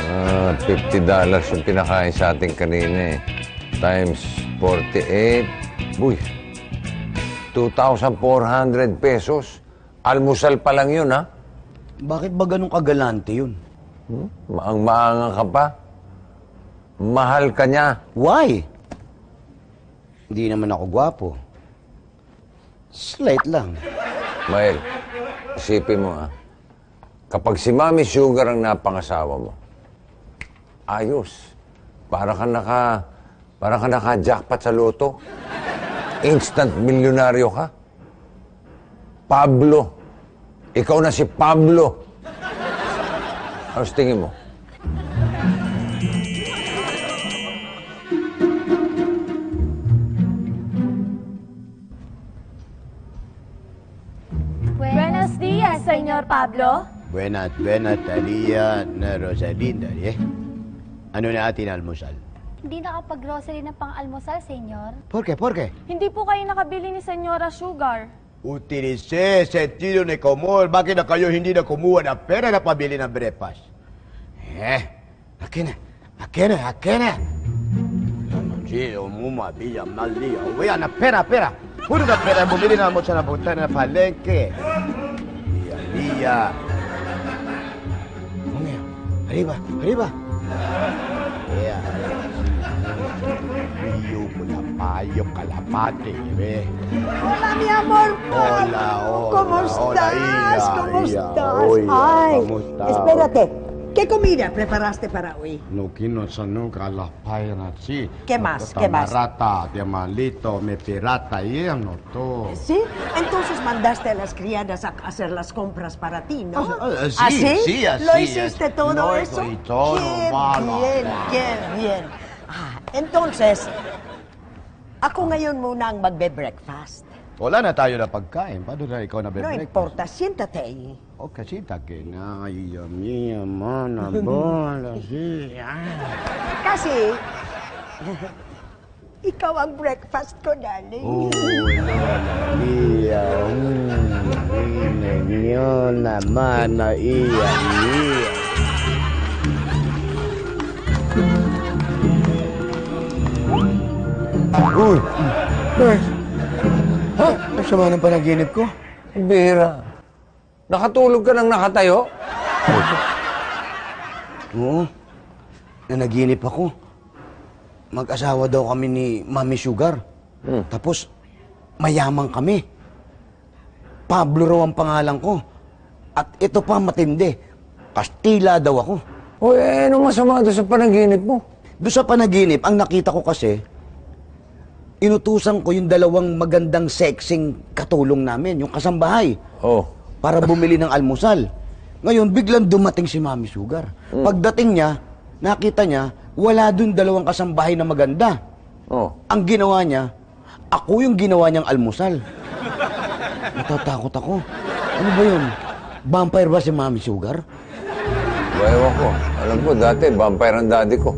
$50 yung pinakain sa ating kanina eh. Times 48. Uy, 2,400 pesos. Almusal pa lang yun, ha? Bakit ba ganun kagalante yun? Maang-maangang ka pa. Mahal ka niya. Why? Hindi naman ako gwapo. Slight lang. Mael, isipin mo, ha? Kapag si Mami Sugar ang napangasawa mo, ayos. Para ka naka-jackpot sa loto. Instant milyonaryo ka. Pablo. Ikaw na si Pablo. Ano tingin mo? Buenos días, Señor Pablo. Buenas, Talia na Rosalinda, eh? Ano na atin almusal? Hindi nakapag-grocery na pang-almusal, Senyor. ¿Por qué? Hindi po kayo nakabili ni Senyora Sugar. Utilicé sentido de comor. Bakit na kayo hindi na kumuha ng pera na pabili ng breakfast? Akin na. Gio, muma, villa, maldia. Uy, na pera. Puro na pera. Bumili na mo sa napunta na palengke. Villa. Arriba. Rio, Pulapayo, Calapate, ve. Hola, mi amor. Hola. ¿Cómo estás? ¿Cómo estás? Ay, Ay, ¿cómo estás? espérate. ¿Qué comida preparaste para hoy? No quiero saber calapaya na si. ¿Qué más? ¿Qué más? Rata, diamalito, me pirata y ano to. ¿Sí? Entonces mandaste a las criadas a hacer las compras para ti, ¿no? Sí, ¿Sí? así ¿Lo es. hiciste todo No, eso? y todo, Qué bien. Entonces, ako ngayon muna ang magbe-breakfast. Wala na tayo na pagkain. Paano na ikaw na No bebreak? importa, siéntate ahí. O kasi take na, mia, mana, bola, si. Kasi, ikaw ang breakfast ko, darling. Oh, iya, niyo naman na iya. Uy! Ha? Ang sama ng panaginip ko. Bira. Nakatulog ka nang nakatayo? Oo. Nanaginip ako. Mag-asawa daw kami ni Mami Sugar. Tapos, mayaman kami. Pablo raw ang pangalan ko. At ito pa matindi. Kastila daw ako. Uy, ano masama doon sa panaginip mo? Doon sa panaginip, ang nakita ko kasi, inutusan ko yung dalawang magandang sexing katulong namin, yung kasambahay. Oh. Para bumili ng almusal. Ngayon, biglang dumating si Mami Sugar. Pagdating niya, nakita niya, wala dun dalawang kasambahay na maganda. Oh. Ang ginawa niya, ako yung ginawa niyang almusal. Natatakot ako. Ano ba yun? Vampire ba si Mami Sugar? Ewan ko. Alam ko, dati, vampire ang daddy ko.